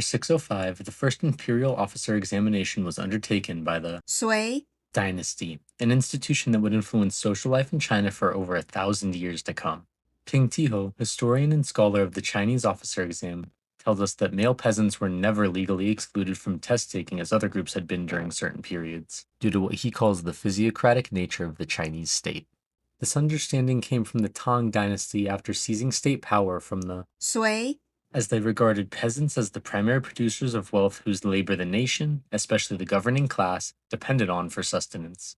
605, the first imperial officer examination was undertaken by the Sui, dynasty, an institution that would influence social life in China for over 1,000 years to come. Ping Tiho, historian and scholar of the Chinese officer exam, tells us that male peasants were never legally excluded from test taking as other groups had been during certain periods, due to what he calls the physiocratic nature of the Chinese state. This understanding came from the Tang dynasty after seizing state power from the Sui, as they regarded peasants as the primary producers of wealth whose labor the nation, especially the governing class, depended on for sustenance.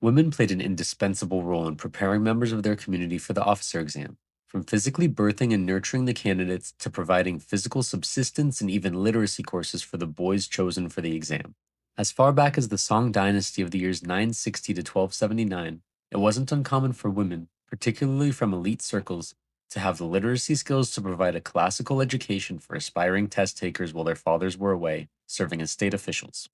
Women played an indispensable role in preparing members of their community for the officer exam, from physically birthing and nurturing the candidates to providing physical subsistence and even literacy courses for the boys chosen for the exam. As far back as the Song dynasty of the years 960 to 1279, it wasn't uncommon for women, particularly from elite circles, to have the literacy skills to provide a classical education for aspiring test takers while their fathers were away, serving as state officials.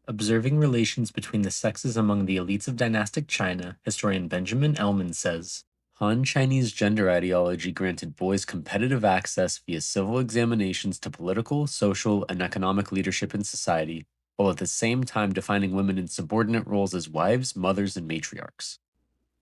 Observing relations between the sexes among the elites of dynastic China, historian Benjamin Ellman says, Han Chinese gender ideology granted boys competitive access via civil examinations to political, social, and economic leadership in society, while at the same time defining women in subordinate roles as wives, mothers, and matriarchs.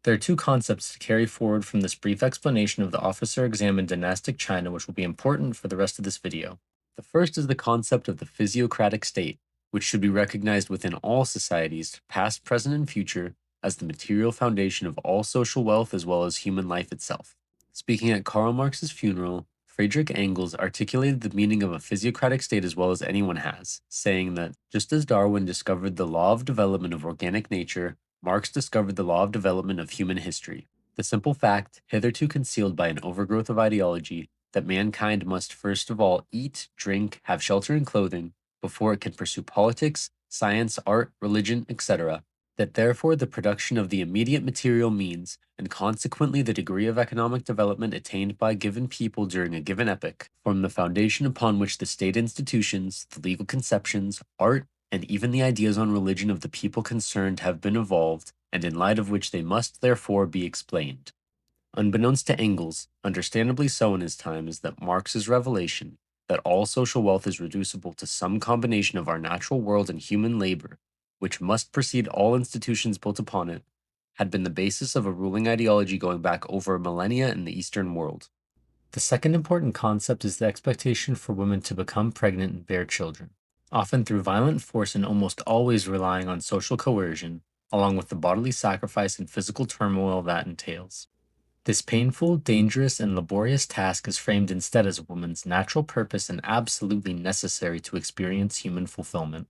There are two concepts to carry forward from this brief explanation of the officer exam in dynastic China which will be important for the rest of this video. The first is the concept of the physiocratic state, which should be recognized within all societies, past, present, and future, as the material foundation of all social wealth as well as human life itself. Speaking at Karl Marx's funeral, Friedrich Engels articulated the meaning of a physiocratic state as well as anyone has, saying that, just as Darwin discovered the law of development of organic nature, Marx discovered the law of development of human history. The simple fact, hitherto concealed by an overgrowth of ideology, that mankind must first of all eat, drink, have shelter and clothing, before it can pursue politics, science, art, religion, etc., that therefore the production of the immediate material means, and consequently the degree of economic development attained by a given people during a given epoch, form the foundation upon which the state institutions, the legal conceptions, art, and even the ideas on religion of the people concerned have been evolved, and in light of which they must therefore be explained. Unbeknownst to Engels, understandably so in his time, is that Marx's revelation, that all social wealth is reducible to some combination of our natural world and human labor, which must precede all institutions built upon it, had been the basis of a ruling ideology going back over millennia in the Eastern world. The second important concept is the expectation for women to become pregnant and bear children, often through violent force and almost always relying on social coercion, along with the bodily sacrifice and physical turmoil that entails. This painful, dangerous, and laborious task is framed instead as a woman's natural purpose and absolutely necessary to experience human fulfillment.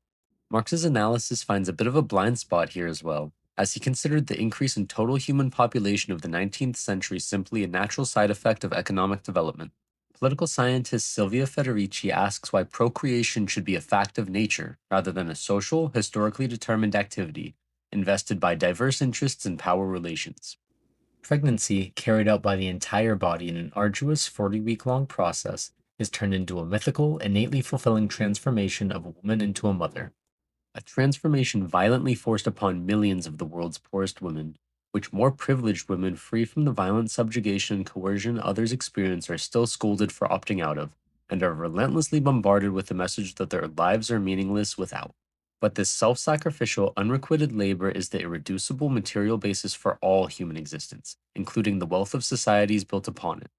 Marx's analysis finds a bit of a blind spot here as well, as he considered the increase in total human population of the 19th century simply a natural side effect of economic development. Political scientist Silvia Federici asks why procreation should be a fact of nature rather than a social, historically determined activity, invested by diverse interests and power relations. Pregnancy, carried out by the entire body in an arduous 40-week-long process, is turned into a mythical, innately fulfilling transformation of a woman into a mother. A transformation violently forced upon millions of the world's poorest women, which more privileged women free from the violent subjugation and coercion others experience are still scolded for opting out of, and are relentlessly bombarded with the message that their lives are meaningless without. But this self-sacrificial, unrequited labor is the irreducible material basis for all human existence, including the wealth of societies built upon it.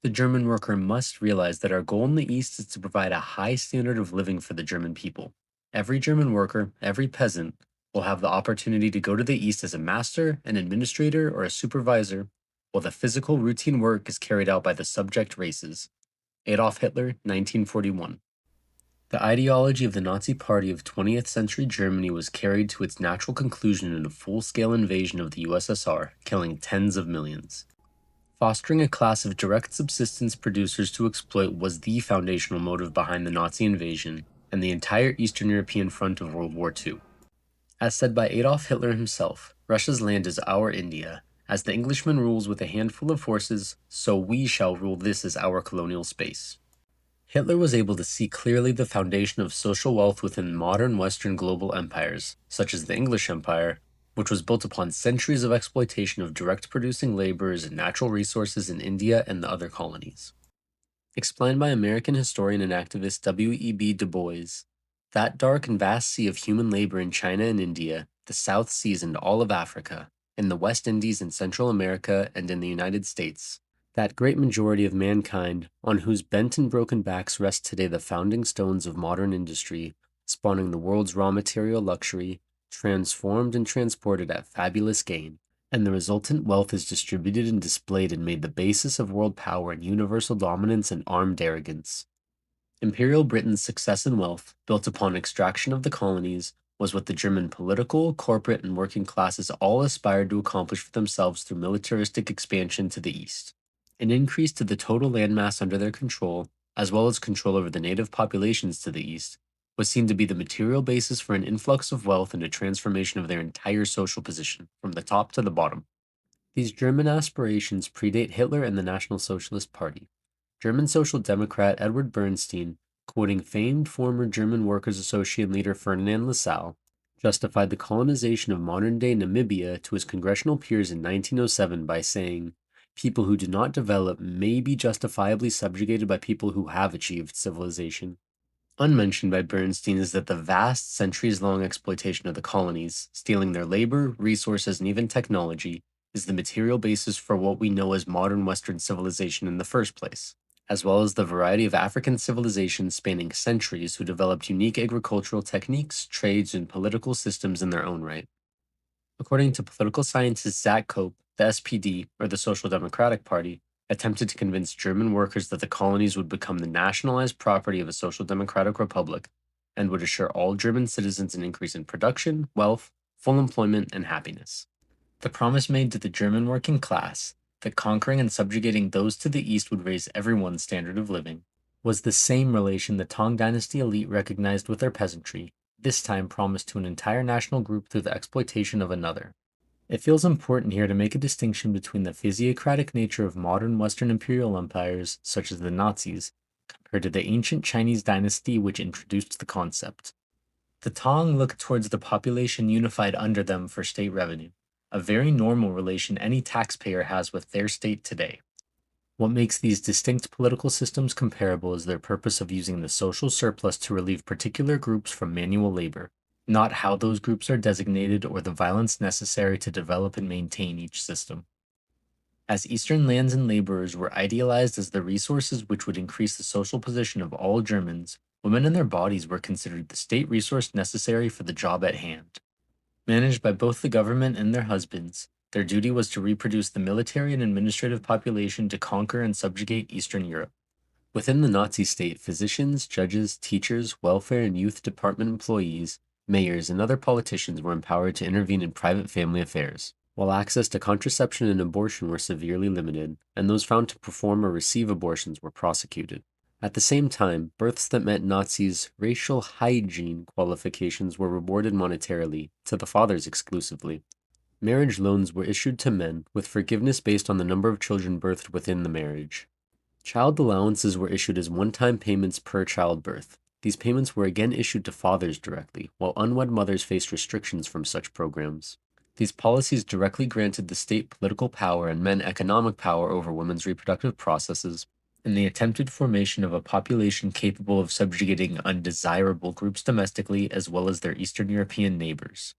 The German worker must realize that our goal in the East is to provide a high standard of living for the German people. Every German worker, every peasant, will have the opportunity to go to the East as a master, an administrator, or a supervisor, while the physical routine work is carried out by the subject races. Adolf Hitler, 1941. The ideology of the Nazi Party of 20th century Germany was carried to its natural conclusion in a full-scale invasion of the USSR, killing tens of millions. Fostering a class of direct subsistence producers to exploit was the foundational motive behind the Nazi invasion and the entire Eastern European front of World War II. As said by Adolf Hitler himself, Russia's land is our India. As the Englishman rules with a handful of forces, so we shall rule this as our colonial space. Hitler was able to see clearly the foundation of social wealth within modern Western global empires, such as the English Empire, which was built upon centuries of exploitation of direct producing laborers and natural resources in India and the other colonies. Explained by American historian and activist W.E.B. Du Bois, that dark and vast sea of human labor in China and India, the South Seas and all of Africa, in the West Indies and Central America, and in the United States, that great majority of mankind, on whose bent and broken backs rest today the founding stones of modern industry, spawning the world's raw material luxury, transformed and transported at fabulous gain, and the resultant wealth is distributed and displayed and made the basis of world power and universal dominance and armed arrogance. Imperial Britain's success and wealth, built upon extraction of the colonies, was what the German political, corporate, and working classes all aspired to accomplish for themselves through militaristic expansion to the east. An increase to the total landmass under their control, as well as control over the native populations to the east, was seen to be the material basis for an influx of wealth and a transformation of their entire social position, from the top to the bottom. These German aspirations predate Hitler and the National Socialist Party. German Social Democrat Edward Bernstein, quoting famed former German Workers' Association leader Ferdinand Lassalle, justified the colonization of modern-day Namibia to his congressional peers in 1907 by saying, "People who do not develop may be justifiably subjugated by people who have achieved civilization." Unmentioned by Bernstein is that the vast, centuries-long exploitation of the colonies, stealing their labor, resources, and even technology, is the material basis for what we know as modern Western civilization in the first place, as well as the variety of African civilizations spanning centuries who developed unique agricultural techniques, trades, and political systems in their own right. According to political scientist Zach Cope, the SPD, or the Social Democratic Party, attempted to convince German workers that the colonies would become the nationalized property of a social democratic republic and would assure all German citizens an increase in production, wealth, full employment, and happiness. The promise made to the German working class, that conquering and subjugating those to the east would raise everyone's standard of living, was the same relation the Tang Dynasty elite recognized with their peasantry, this time promised to an entire national group through the exploitation of another. It feels important here to make a distinction between the physiocratic nature of modern Western imperial empires, such as the Nazis, compared to the ancient Chinese dynasty which introduced the concept. The Tang looked towards the population unified under them for state revenue, a very normal relation any taxpayer has with their state today. What makes these distinct political systems comparable is their purpose of using the social surplus to relieve particular groups from manual labor, not how those groups are designated or the violence necessary to develop and maintain each system. As Eastern lands and laborers were idealized as the resources which would increase the social position of all Germans, women and their bodies were considered the state resource necessary for the job at hand. Managed by both the government and their husbands, their duty was to reproduce the military and administrative population to conquer and subjugate Eastern Europe. Within the Nazi state, physicians, judges, teachers, welfare and youth department employees, mayors, and other politicians were empowered to intervene in private family affairs, while access to contraception and abortion were severely limited, and those found to perform or receive abortions were prosecuted. At the same time, births that met Nazis' racial hygiene qualifications were rewarded monetarily, to the fathers exclusively. Marriage loans were issued to men, with forgiveness based on the number of children birthed within the marriage. Child allowances were issued as one-time payments per childbirth. These payments were again issued to fathers directly, while unwed mothers faced restrictions from such programs. These policies directly granted the state political power and men economic power over women's reproductive processes, and the attempted formation of a population capable of subjugating undesirable groups domestically as well as their Eastern European neighbors.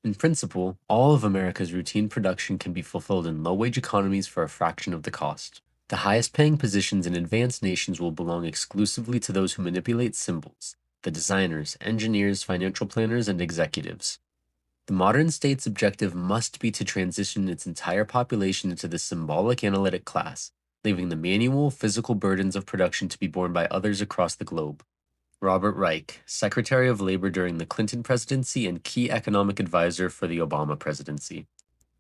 In principle, all of America's routine production can be fulfilled in low-wage economies for a fraction of the cost. The highest-paying positions in advanced nations will belong exclusively to those who manipulate symbols, the designers, engineers, financial planners, and executives. The modern state's objective must be to transition its entire population into the symbolic analytic class, leaving the manual, physical burdens of production to be borne by others across the globe. Robert Reich, Secretary of Labor during the Clinton presidency and key economic advisor for the Obama presidency.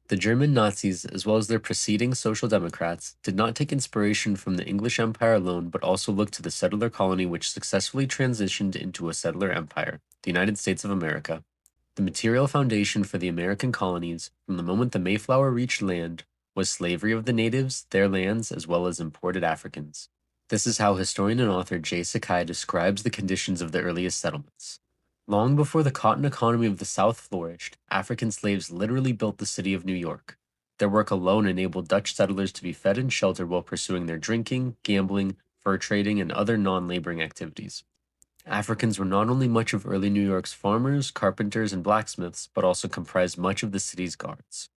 The German Nazis, as well as their preceding Social Democrats, did not take inspiration from the English Empire alone, but also looked to the settler colony which successfully transitioned into a settler empire, the United States of America. The material foundation for the American colonies, from the moment the Mayflower reached land, was slavery of the natives, their lands, as well as imported Africans. This is how historian and author J. Sakai describes the conditions of the earliest settlements. Long before the cotton economy of the South flourished, African slaves literally built the city of New York. Their work alone enabled Dutch settlers to be fed and sheltered while pursuing their drinking, gambling, fur trading, and other non-laboring activities. Africans were not only much of early New York's farmers, carpenters, and blacksmiths, but also comprised much of the city's guards.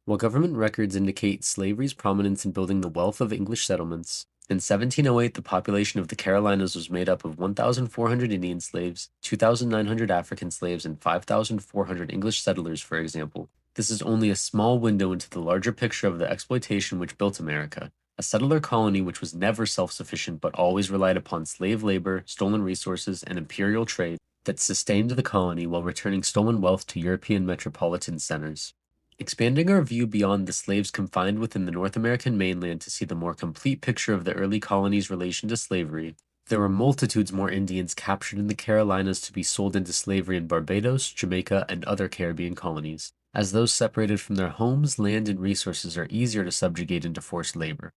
While government records indicate slavery's prominence in building the wealth of English settlements, in 1708 the population of the Carolinas was made up of 1,400 Indian slaves, 2,900 African slaves, and 5,400 English settlers, for example. This is only a small window into the larger picture of the exploitation which built America, a settler colony which was never self-sufficient but always relied upon slave labor, stolen resources, and imperial trade that sustained the colony while returning stolen wealth to European metropolitan centers. Expanding our view beyond the slaves confined within the North American mainland to see the more complete picture of the early colonies' relation to slavery, there were multitudes more Indians captured in the Carolinas to be sold into slavery in Barbados, Jamaica, and other Caribbean colonies, as those separated from their homes, land, and resources are easier to subjugate into forced labor.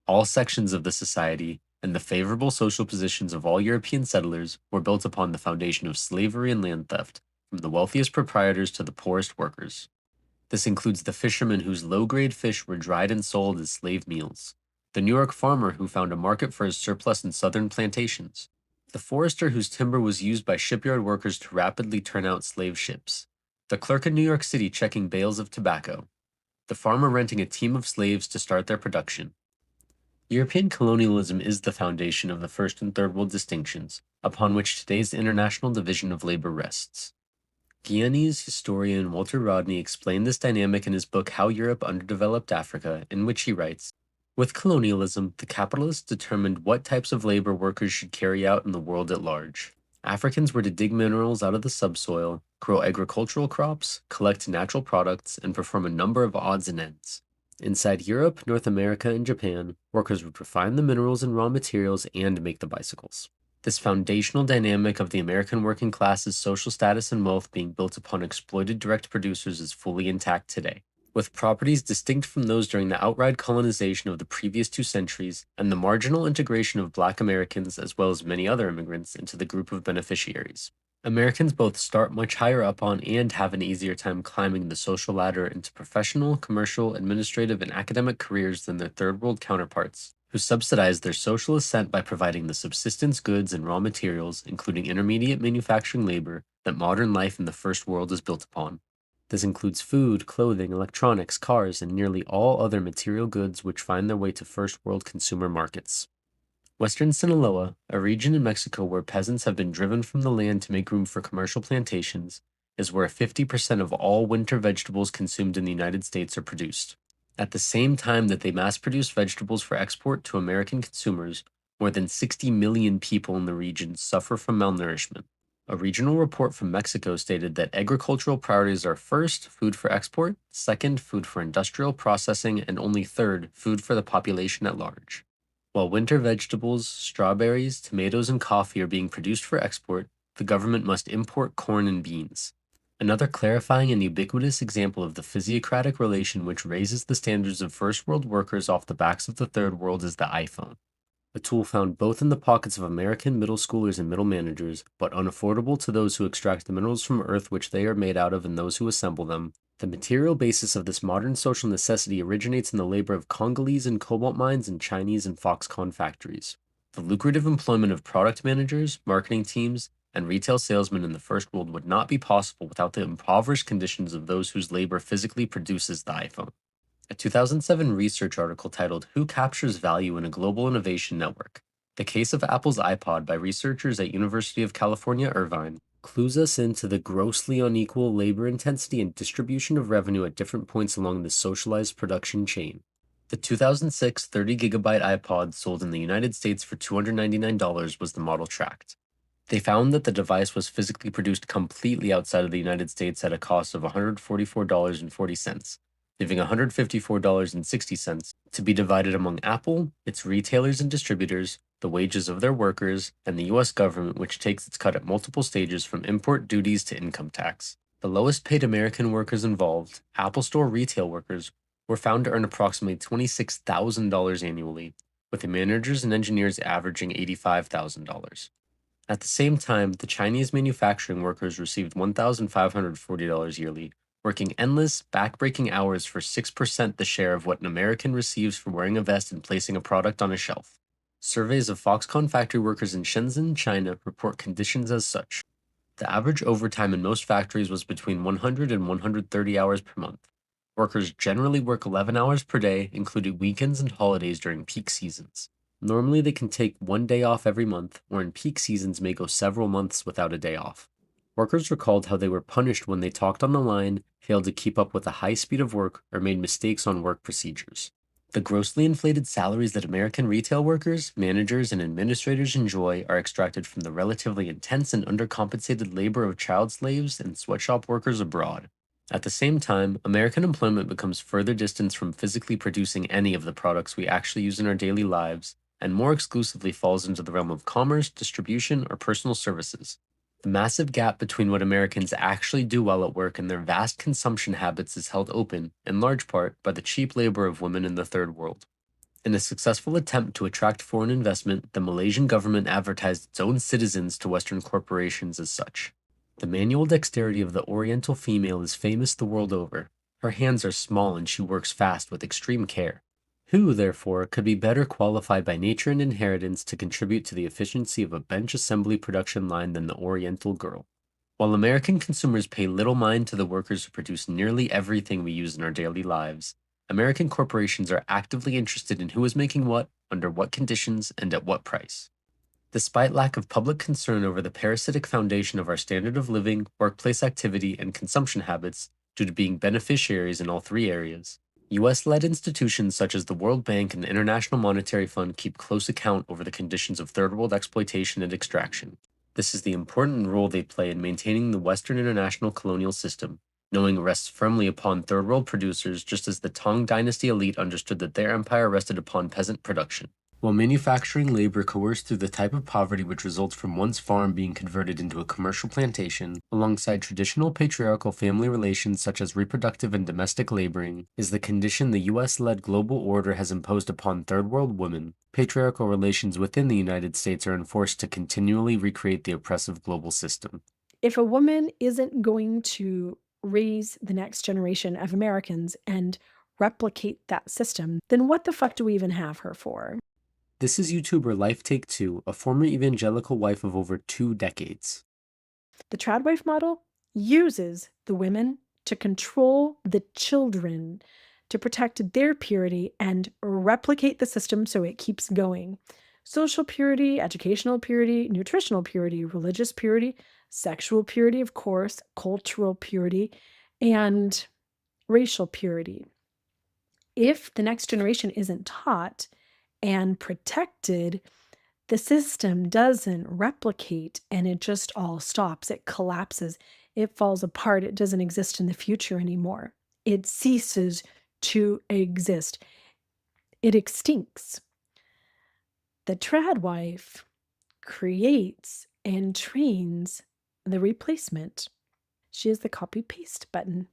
All sections of the society, and the favorable social positions of all European settlers, were built upon the foundation of slavery and land theft, from the wealthiest proprietors to the poorest workers. This includes the fishermen whose low-grade fish were dried and sold as slave meals, the New York farmer who found a market for his surplus in southern plantations, the forester whose timber was used by shipyard workers to rapidly turn out slave ships, the clerk in New York City checking bales of tobacco, the farmer renting a team of slaves to start their production. European colonialism is the foundation of the first and third world distinctions, upon which today's international division of labor rests. Guyanese historian Walter Rodney explained this dynamic in his book How Europe Underdeveloped Africa, in which he writes, "With colonialism, the capitalists determined what types of labor workers should carry out in the world at large. Africans were to dig minerals out of the subsoil, grow agricultural crops, collect natural products, and perform a number of odds and ends. Inside Europe, North America, and Japan, workers would refine the minerals and raw materials and make the bicycles. This foundational dynamic of the American working class's social status and wealth being built upon exploited direct producers is fully intact today, with properties distinct from those during the outright colonization of the previous 2 centuries and the marginal integration of Black Americans as well as many other immigrants into the group of beneficiaries. Americans both start much higher up on and have an easier time climbing the social ladder into professional, commercial, administrative, and academic careers than their third world counterparts, who subsidize their social ascent by providing the subsistence goods and raw materials, including intermediate manufacturing labor, that modern life in the first world is built upon. This includes food, clothing, electronics, cars, and nearly all other material goods which find their way to first world consumer markets. Western Sinaloa, a region in Mexico where peasants have been driven from the land to make room for commercial plantations, is where 50% of all winter vegetables consumed in the United States are produced. At the same time that they mass-produce vegetables for export to American consumers, more than 60 million people in the region suffer from malnourishment. A regional report from Mexico stated that agricultural priorities are first, food for export, second, food for industrial processing, and only third, food for the population at large. While winter vegetables, strawberries, tomatoes, and coffee are being produced for export, the government must import corn and beans. Another clarifying and ubiquitous example of the physiocratic relation which raises the standards of first world workers off the backs of the third world is the iPhone, a tool found both in the pockets of American middle schoolers and middle managers, but unaffordable to those who extract the minerals from Earth which they are made out of and those who assemble them. The material basis of this modern social necessity originates in the labor of Congolese and cobalt mines and Chinese and Foxconn factories. The lucrative employment of product managers, marketing teams, and retail salesmen in the First World would not be possible without the impoverished conditions of those whose labor physically produces the iPhone. A 2007 research article titled Who Captures Value in a Global Innovation Network? The Case of Apple's iPod by researchers at University of California, Irvine, clues us into the grossly unequal labor intensity and distribution of revenue at different points along the socialized production chain. The 2006 30-gigabyte iPod sold in the United States for $299 was the model tracked. They found that the device was physically produced completely outside of the United States at a cost of $144.40, leaving $154.60 to be divided among Apple, its retailers and distributors, the wages of their workers, and the US government, which takes its cut at multiple stages from import duties to income tax. The lowest paid American workers involved, Apple Store retail workers, were found to earn approximately $26,000 annually, with the managers and engineers averaging $85,000. At the same time, the Chinese manufacturing workers received $1,540 yearly, working endless, back-breaking hours for 6% the share of what an American receives for wearing a vest and placing a product on a shelf. Surveys of Foxconn factory workers in Shenzhen, China, report conditions as such. The average overtime in most factories was between 100 and 130 hours per month. Workers generally work 11 hours per day, including weekends and holidays during peak seasons. Normally, they can take one day off every month, or in peak seasons may go several months without a day off. Workers recalled how they were punished when they talked on the line, failed to keep up with the high speed of work, or made mistakes on work procedures. The grossly inflated salaries that American retail workers, managers, and administrators enjoy are extracted from the relatively intense and undercompensated labor of child slaves and sweatshop workers abroad. At the same time, American employment becomes further distanced from physically producing any of the products we actually use in our daily lives, and more exclusively falls into the realm of commerce, distribution, or personal services. The massive gap between what Americans actually do while at work and their vast consumption habits is held open, in large part, by the cheap labor of women in the Third World. In a successful attempt to attract foreign investment, the Malaysian government advertised its own citizens to Western corporations as such. The manual dexterity of the Oriental female is famous the world over. Her hands are small and she works fast with extreme care. Who, therefore, could be better qualified by nature and inheritance to contribute to the efficiency of a bench assembly production line than the Oriental girl? While American consumers pay little mind to the workers who produce nearly everything we use in our daily lives, American corporations are actively interested in who is making what, under what conditions, and at what price. Despite lack of public concern over the parasitic foundation of our standard of living, workplace activity, and consumption habits, due to being beneficiaries in all three areas, US-led institutions such as the World Bank and the International Monetary Fund keep close account over the conditions of third world exploitation and extraction. This is the important role they play in maintaining the Western international colonial system, knowing it rests firmly upon third world producers just as the Tang Dynasty elite understood that their empire rested upon peasant production. While manufacturing labor coerced through the type of poverty which results from one's farm being converted into a commercial plantation, alongside traditional patriarchal family relations such as reproductive and domestic laboring, is the condition the US-led global order has imposed upon third world women. Patriarchal relations within the United States are enforced to continually recreate the oppressive global system. If a woman isn't going to raise the next generation of Americans and replicate that system, then what the fuck do we even have her for? This is YouTuber Life Take Two, a former evangelical wife of over 2 decades. The Tradwife model uses the women to control the children, to protect their purity and replicate the system so it keeps going. Social purity, educational purity, nutritional purity, religious purity, sexual purity, of course, cultural purity, and racial purity. If the next generation isn't taught and protected, the system doesn't replicate and it just all stops. It collapses. It falls apart. It doesn't exist in the future anymore. It ceases to exist. It extincts. The Tradwife creates and trains the replacement. She is the copy paste button.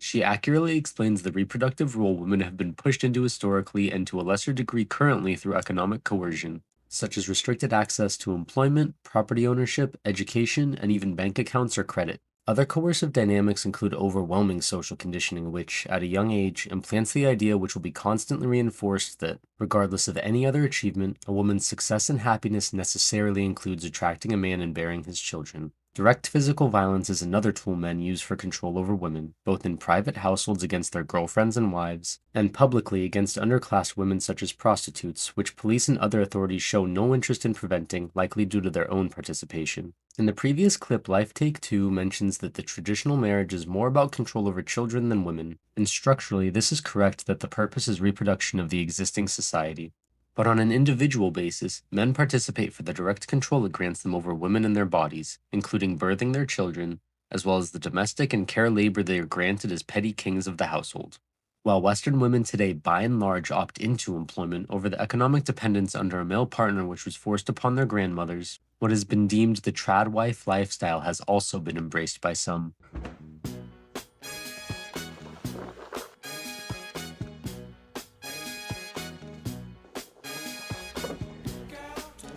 She accurately explains the reproductive role women have been pushed into historically and to a lesser degree currently through economic coercion, such as restricted access to employment, property ownership, education, and even bank accounts or credit. Other coercive dynamics include overwhelming social conditioning, which, at a young age, implants the idea which will be constantly reinforced that, regardless of any other achievement, a woman's success and happiness necessarily includes attracting a man and bearing his children. Direct physical violence is another tool men use for control over women, both in private households against their girlfriends and wives, and publicly against underclass women such as prostitutes, which police and other authorities show no interest in preventing, likely due to their own participation. In the previous clip, Life Take Two mentions that the traditional marriage is more about control over children than women, and structurally this is correct that the purpose is reproduction of the existing society. But on an individual basis, men participate for the direct control it grants them over women and their bodies, including birthing their children, as well as the domestic and care labor they are granted as petty kings of the household. While Western women today by and large opt into employment over the economic dependence under a male partner which was forced upon their grandmothers, what has been deemed the Tradwife lifestyle has also been embraced by some.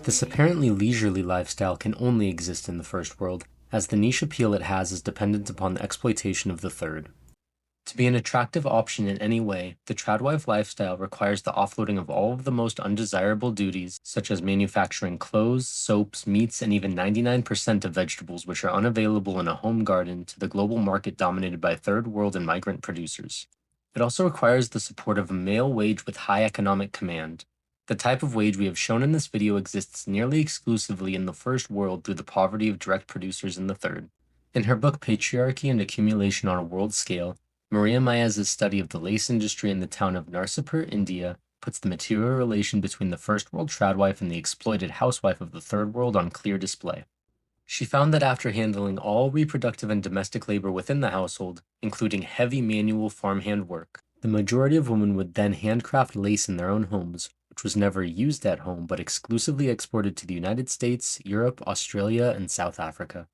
This apparently leisurely lifestyle can only exist in the first world, as the niche appeal it has is dependent upon the exploitation of the third. To be an attractive option in any way, the Tradwife lifestyle requires the offloading of all of the most undesirable duties, such as manufacturing clothes, soaps, meats, and even 99% of vegetables which are unavailable in a home garden to the global market dominated by third world and migrant producers. It also requires the support of a male wage with high economic command. The type of wage we have shown in this video exists nearly exclusively in the first world through the poverty of direct producers in the third. In her book Patriarchy and Accumulation on a World Scale, Maria Maez's study of the lace industry in the town of Narsipur, India, puts the material relation between the first world tradwife and the exploited housewife of the third world on clear display. She found that after handling all reproductive and domestic labor within the household, including heavy manual farmhand work, the majority of women would then handcraft lace in their own homes, which was never used at home but exclusively exported to the United States, Europe, Australia, and South Africa.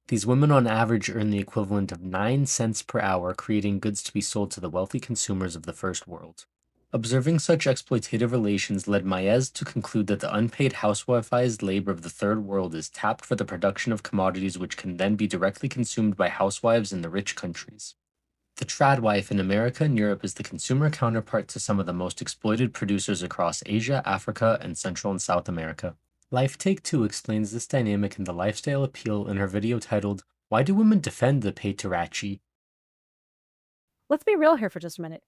These women on average earn the equivalent of 9 cents per hour, creating goods to be sold to the wealthy consumers of the first world. Observing such exploitative relations led Maez to conclude that the unpaid housewifized labor of the third world is tapped for the production of commodities which can then be directly consumed by housewives in the rich countries. The tradwife in America and Europe is the consumer counterpart to some of the most exploited producers across Asia, Africa, and Central and South America. Life Take 2 explains this dynamic in the lifestyle appeal in her video titled, Why Do Women Defend the Patriarchy? Let's be real here for just a minute.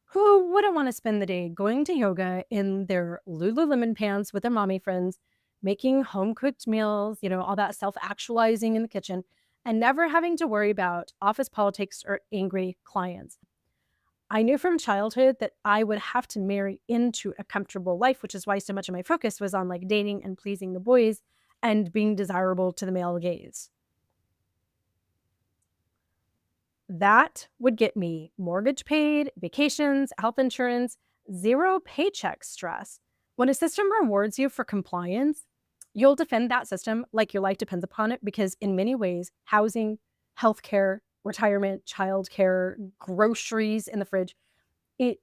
Who wouldn't want to spend the day going to yoga in their Lululemon pants with their mommy friends, making home-cooked meals, all that self-actualizing in the kitchen, and never having to worry about office politics or angry clients? I knew from childhood that I would have to marry into a comfortable life, which is why so much of my focus was on dating and pleasing the boys and being desirable to the male gaze. That would get me mortgage paid, vacations, health insurance, zero paycheck stress. When a system rewards you for compliance, you'll defend that system like your life depends upon it, because in many ways, housing, healthcare, retirement, childcare, groceries in the fridge, it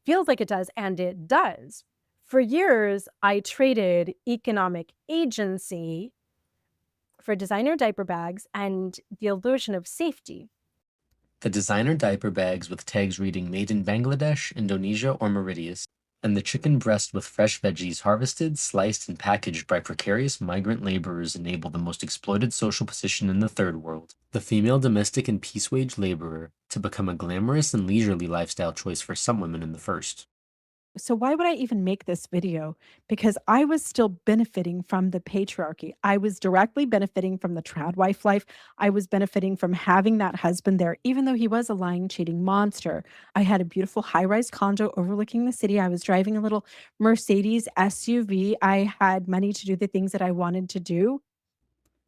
feels like it does, and it does. For years, I traded economic agency for designer diaper bags and the illusion of safety. The designer diaper bags with tags reading Made in Bangladesh, Indonesia, or Mauritius, and the chicken breast with fresh veggies harvested, sliced, and packaged by precarious migrant laborers enable the most exploited social position in the third world, the female domestic and piece wage laborer, to become a glamorous and leisurely lifestyle choice for some women in the first. So why would I even make this video? Because I was still benefiting from the patriarchy. I was directly benefiting from the tradwife life. I was benefiting from having that husband there, even though he was a lying, cheating monster. I had a beautiful high-rise condo overlooking the city. I was driving a little Mercedes SUV. I had money to do the things that I wanted to do.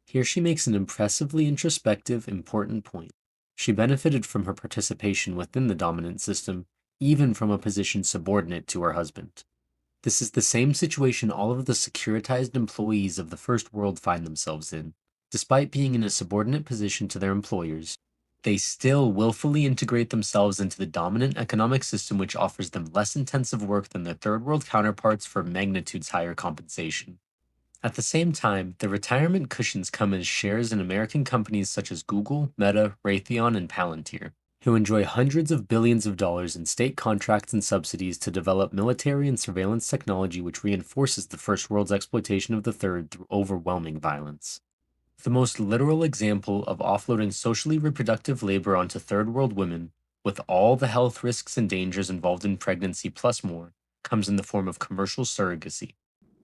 Here she makes an impressively introspective, important point. She benefited from her participation within the dominant system, even from a position subordinate to her husband. This is the same situation all of the securitized employees of the first world find themselves in. Despite being in a subordinate position to their employers, they still willfully integrate themselves into the dominant economic system, which offers them less intensive work than their third world counterparts for magnitudes higher compensation. At the same time, the retirement cushions come as shares in American companies such as Google, Meta, Raytheon, and Palantir, who enjoy hundreds of billions of dollars in state contracts and subsidies to develop military and surveillance technology which reinforces the first world's exploitation of the third through overwhelming violence. The most literal example of offloading socially reproductive labor onto third world women, with all the health risks and dangers involved in pregnancy plus more, comes in the form of commercial surrogacy.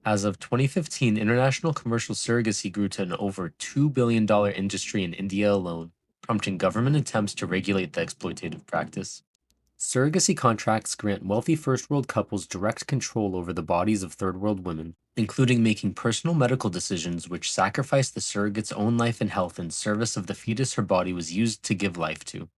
As of 2015, international commercial surrogacy grew to an over $2 billion industry in India alone, prompting government attempts to regulate the exploitative practice. Surrogacy contracts grant wealthy first world couples direct control over the bodies of third world women, including making personal medical decisions which sacrifice the surrogate's own life and health in service of the fetus her body was used to give life to.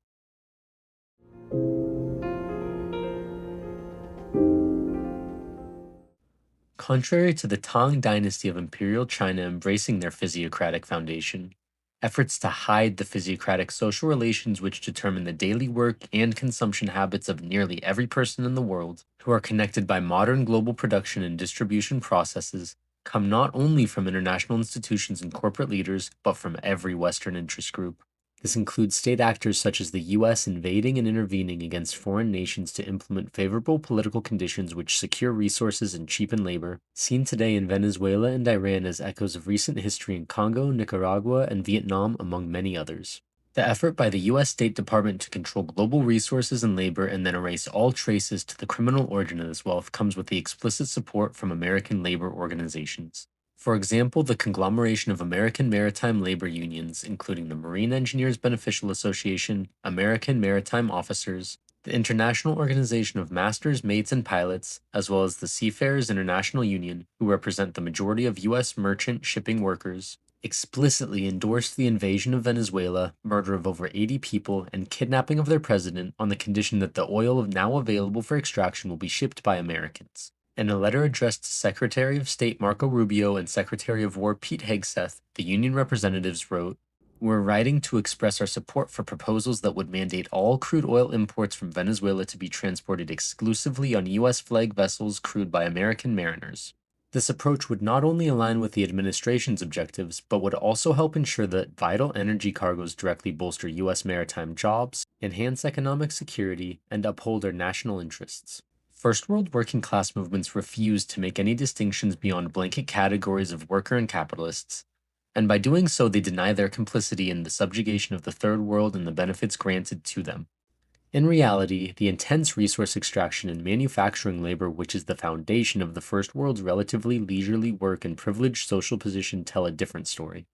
Contrary to the Tang dynasty of imperial China embracing their physiocratic foundation, efforts to hide the physiocratic social relations which determine the daily work and consumption habits of nearly every person in the world, who are connected by modern global production and distribution processes, come not only from international institutions and corporate leaders, but from every Western interest group. This includes state actors such as the US invading and intervening against foreign nations to implement favorable political conditions which secure resources and cheapen labor, seen today in Venezuela and Iran as echoes of recent history in Congo, Nicaragua, and Vietnam, among many others. The effort by the US State Department to control global resources and labor and then erase all traces to the criminal origin of this wealth comes with the explicit support from American labor organizations. For example, the conglomeration of American maritime labor unions, including the Marine Engineers Beneficial Association, American Maritime Officers, the International Organization of Masters, Mates, and Pilots, as well as the Seafarers International Union, who represent the majority of U.S. merchant shipping workers, explicitly endorsed the invasion of Venezuela, murder of over 80 people, and kidnapping of their president on the condition that the oil now available for extraction will be shipped by Americans. In a letter addressed to Secretary of State Marco Rubio and Secretary of War Pete Hegseth, the union representatives wrote, "We're writing to express our support for proposals that would mandate all crude oil imports from Venezuela to be transported exclusively on U.S. flag vessels crewed by American mariners. This approach would not only align with the administration's objectives, but would also help ensure that vital energy cargoes directly bolster U.S. maritime jobs, enhance economic security, and uphold our national interests." First world working class movements refused to make any distinctions beyond blanket categories of worker and capitalists, and by doing so, they deny their complicity in the subjugation of the Third World and the benefits granted to them. In reality, the intense resource extraction and manufacturing labor, which is the foundation of the First World's relatively leisurely work and privileged social position, tell a different story.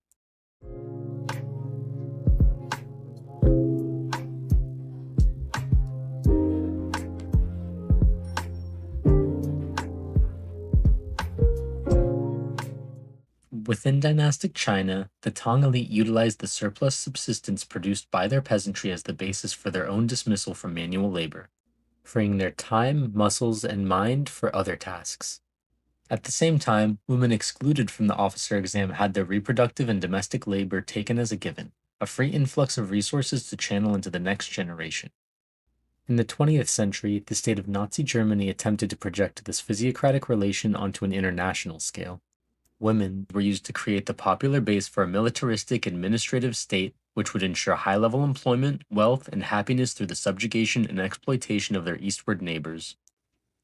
Within dynastic China, the Tang elite utilized the surplus subsistence produced by their peasantry as the basis for their own dismissal from manual labor, freeing their time, muscles, and mind for other tasks. At the same time, women excluded from the officer exam had their reproductive and domestic labor taken as a given, a free influx of resources to channel into the next generation. In the 20th century, the state of Nazi Germany attempted to project this physiocratic relation onto an international scale. Women were used to create the popular base for a militaristic administrative state which would ensure high-level employment, wealth, and happiness through the subjugation and exploitation of their eastward neighbors.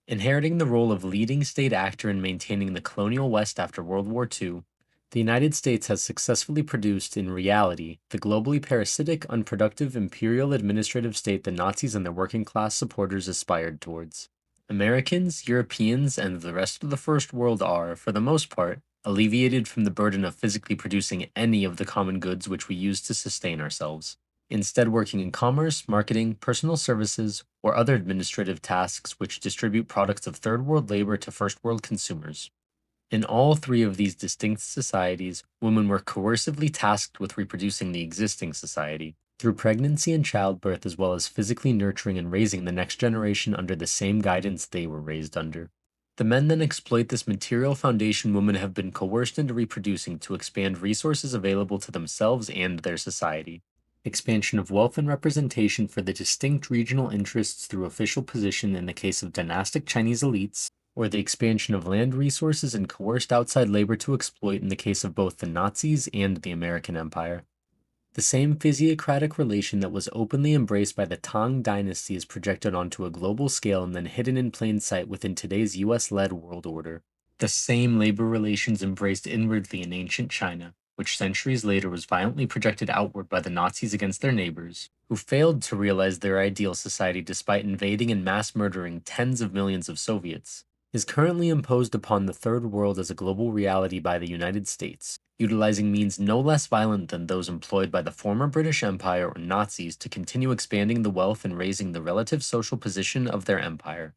Inheriting the role of leading state actor in maintaining the colonial West after World War II, the United States has successfully produced, in reality, the globally parasitic, unproductive imperial administrative state the Nazis and their working class supporters aspired towards. Americans, Europeans, and the rest of the First World are, for the most part, alleviated from the burden of physically producing any of the common goods which we use to sustain ourselves, instead working in commerce, marketing, personal services, or other administrative tasks which distribute products of third world labor to first world consumers. In all three of these distinct societies, women were coercively tasked with reproducing the existing society, through pregnancy and childbirth, as well as physically nurturing and raising the next generation under the same guidance they were raised under. The men then exploit this material foundation women have been coerced into reproducing to expand resources available to themselves and their society. Expansion of wealth and representation for the distinct regional interests through official position in the case of dynastic Chinese elites, or the expansion of land resources and coerced outside labor to exploit in the case of both the Nazis and the American Empire. The same physiocratic relation that was openly embraced by the Tang dynasty is projected onto a global scale and then hidden in plain sight within today's US-led world order. The same labor relations embraced inwardly in ancient China, which centuries later was violently projected outward by the Nazis against their neighbors, who failed to realize their ideal society despite invading and mass murdering tens of millions of Soviets, is currently imposed upon the Third World as a global reality by the United States, utilizing means no less violent than those employed by the former British Empire or Nazis to continue expanding the wealth and raising the relative social position of their empire.